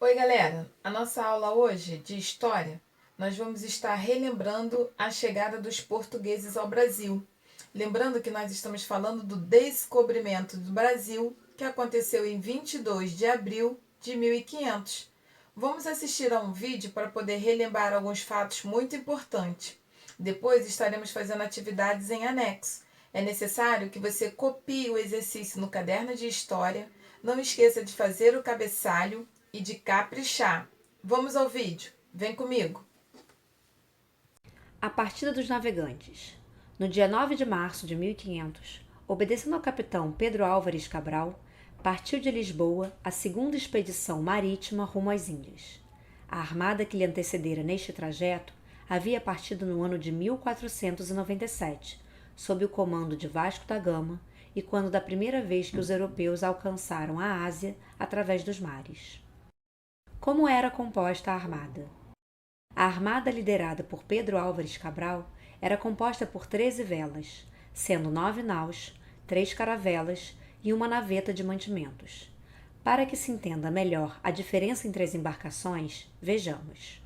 Oi, galera! A nossa aula hoje de História, nós vamos estar relembrando a chegada dos portugueses ao Brasil. Lembrando que nós estamos falando do descobrimento do Brasil, que aconteceu em 22 de abril de 1500. Vamos assistir a um vídeo para poder relembrar alguns fatos muito importantes. Depois estaremos fazendo atividades em anexo. É necessário que você copie o exercício no caderno de História. Não esqueça de fazer o cabeçalho e de caprichar. Vamos ao vídeo. Vem comigo. A partida dos navegantes. No dia 9 de março de 1500, obedecendo ao capitão Pedro Álvares Cabral, partiu de Lisboa a segunda expedição marítima rumo às Índias. A armada que lhe antecedera neste trajeto havia partido no ano de 1497, sob o comando de Vasco da Gama, e quando da primeira vez que os europeus alcançaram a Ásia através dos mares. Como era composta a armada? A armada liderada por Pedro Álvares Cabral era composta por 13 velas, sendo 9 naus, 3 caravelas e uma naveta de mantimentos. Para que se entenda melhor a diferença entre as embarcações, vejamos.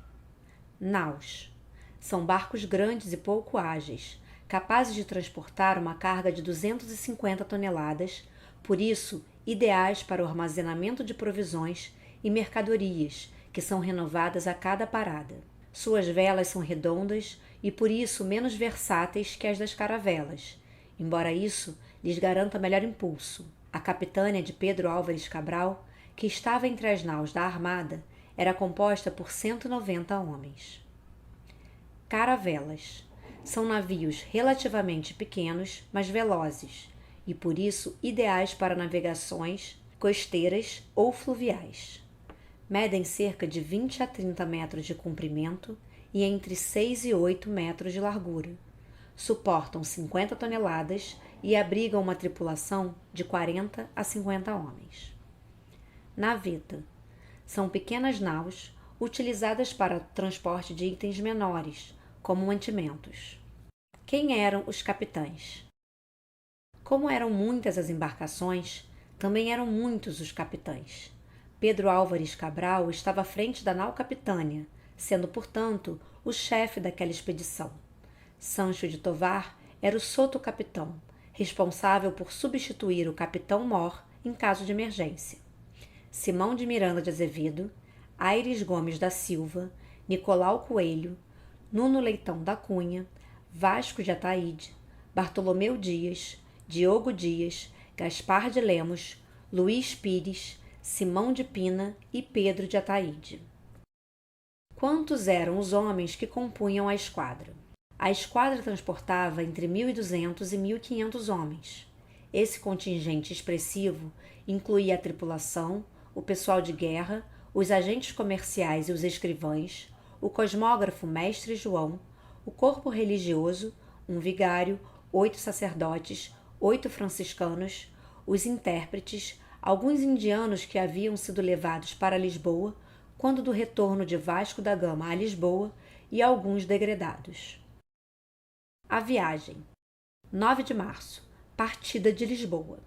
Naus. São barcos grandes e pouco ágeis, capazes de transportar uma carga de 250 toneladas, por isso ideais para o armazenamento de provisões e mercadorias, que são renovadas a cada parada. Suas velas são redondas e por isso menos versáteis que as das caravelas, embora isso lhes garanta melhor impulso. A capitânia de Pedro Álvares Cabral, que estava entre as naus da armada, era composta por 190 homens. Caravelas. São navios relativamente pequenos, mas velozes, e por isso ideais para navegações costeiras ou fluviais. Medem cerca de 20 a 30 metros de comprimento e entre 6 e 8 metros de largura. Suportam 50 toneladas e abrigam uma tripulação de 40 a 50 homens. Naveta. São pequenas naus utilizadas para transporte de itens menores, como mantimentos. Quem eram os capitães? Como eram muitas as embarcações, também eram muitos os capitães. Pedro Álvares Cabral estava à frente da nau capitânia, sendo, portanto, o chefe daquela expedição. Sancho de Tovar era o soto-capitão, responsável por substituir o capitão-mor em caso de emergência. Simão de Miranda de Azevedo, Aires Gomes da Silva, Nicolau Coelho, Nuno Leitão da Cunha, Vasco de Ataíde, Bartolomeu Dias, Diogo Dias, Gaspar de Lemos, Luís Pires, Simão de Pina e Pedro de Ataíde. Quantos eram os homens que compunham a esquadra? A esquadra transportava entre 1.200 e 1.500 homens. Esse contingente expressivo incluía a tripulação, o pessoal de guerra, os agentes comerciais e os escrivães, o cosmógrafo Mestre João, o corpo religioso, um vigário, 8 sacerdotes, 8 franciscanos, os intérpretes, alguns indianos que haviam sido levados para Lisboa quando do retorno de Vasco da Gama a Lisboa e alguns degredados. A viagem. 9 de março. Partida de Lisboa.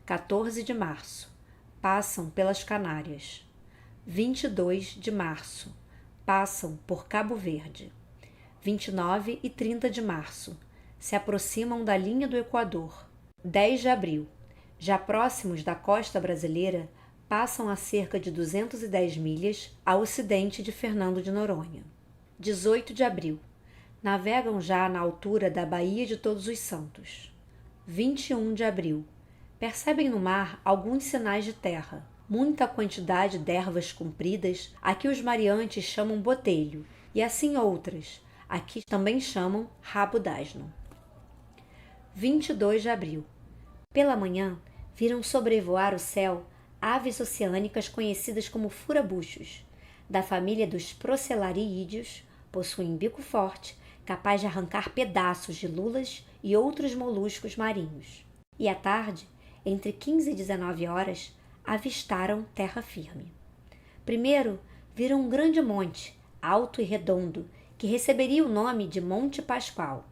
14 de março. Passam pelas Canárias. 22 de março. Passam por Cabo Verde. 29 e 30 de março. Se aproximam da linha do Equador. 10 de abril. Já próximos da costa brasileira, passam a cerca de 210 milhas a ocidente de Fernando de Noronha. 18 de abril. Navegam já na altura da Baía de Todos os Santos. 21 de abril. Percebem no mar alguns sinais de terra, muita quantidade de ervas compridas, a que os mareantes chamam botelho, e assim outras, a que também chamam rabo d'asno. 22 de abril. Pela manhã, viram sobrevoar o céu aves oceânicas conhecidas como furabuchos, da família dos procelarídeos, possuem bico forte, capaz de arrancar pedaços de lulas e outros moluscos marinhos. E à tarde, entre 15 e 19 horas, avistaram terra firme. Primeiro, viram um grande monte, alto e redondo, que receberia o nome de Monte Pascoal.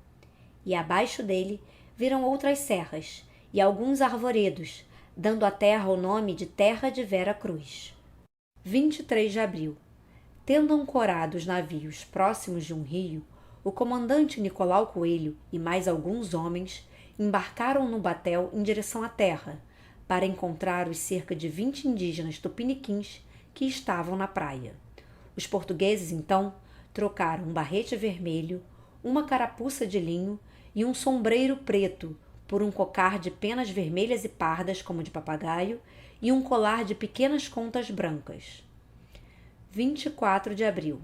E abaixo dele, viram outras serras e alguns arvoredos, dando à terra o nome de Terra de Vera Cruz. 23 de abril. Tendo ancorado os navios próximos de um rio, o comandante Nicolau Coelho e mais alguns homens embarcaram no batel em direção à terra, para encontrar os cerca de 20 indígenas tupiniquins que estavam na praia. Os portugueses, então, trocaram um barrete vermelho, uma carapuça de linho e um sombreiro preto por um cocar de penas vermelhas e pardas, como de papagaio, e um colar de pequenas contas brancas. 24 de abril.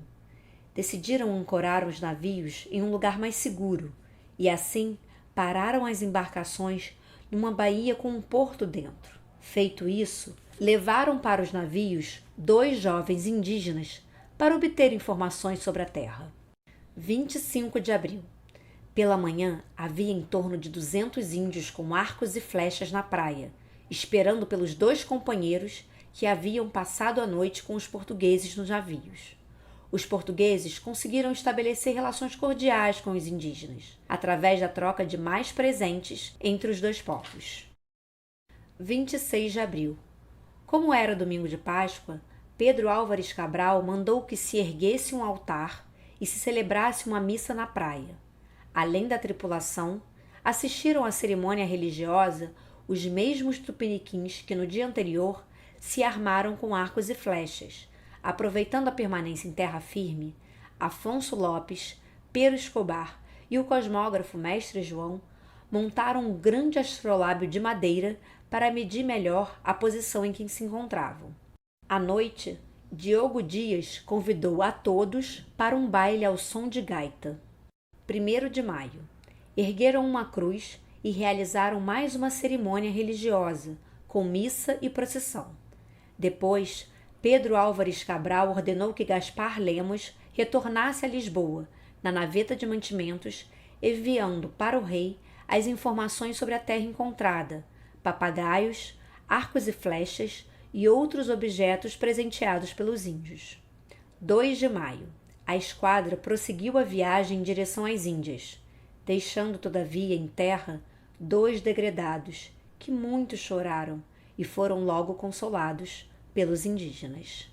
Decidiram ancorar os navios em um lugar mais seguro e, assim, pararam as embarcações numa baía com um porto dentro. Feito isso, levaram para os navios 2 jovens indígenas para obter informações sobre a terra. 25 de abril. Pela manhã, havia em torno de 200 índios com arcos e flechas na praia, esperando pelos 2 companheiros que haviam passado a noite com os portugueses nos navios. Os portugueses conseguiram estabelecer relações cordiais com os indígenas, através da troca de mais presentes entre os 2 povos. 26 de abril. Como era domingo de Páscoa, Pedro Álvares Cabral mandou que se erguesse um altar e se celebrasse uma missa na praia. Além da tripulação, assistiram à cerimônia religiosa os mesmos tupiniquins que no dia anterior se armaram com arcos e flechas. Aproveitando a permanência em terra firme, Afonso Lopes, Pero Escobar e o cosmógrafo Mestre João montaram um grande astrolábio de madeira para medir melhor a posição em que se encontravam. À noite, Diogo Dias convidou a todos para um baile ao som de gaita. 1º de maio. Ergueram uma cruz e realizaram mais uma cerimônia religiosa, com missa e procissão. Depois, Pedro Álvares Cabral ordenou que Gaspar Lemos retornasse a Lisboa, na naveta de mantimentos, enviando para o rei as informações sobre a terra encontrada, papagaios, arcos e flechas e outros objetos presenteados pelos índios. 2 de maio. A esquadra prosseguiu a viagem em direção às Índias, deixando, todavia, em terra 2 degredados, que muito choraram e foram logo consolados pelos indígenas.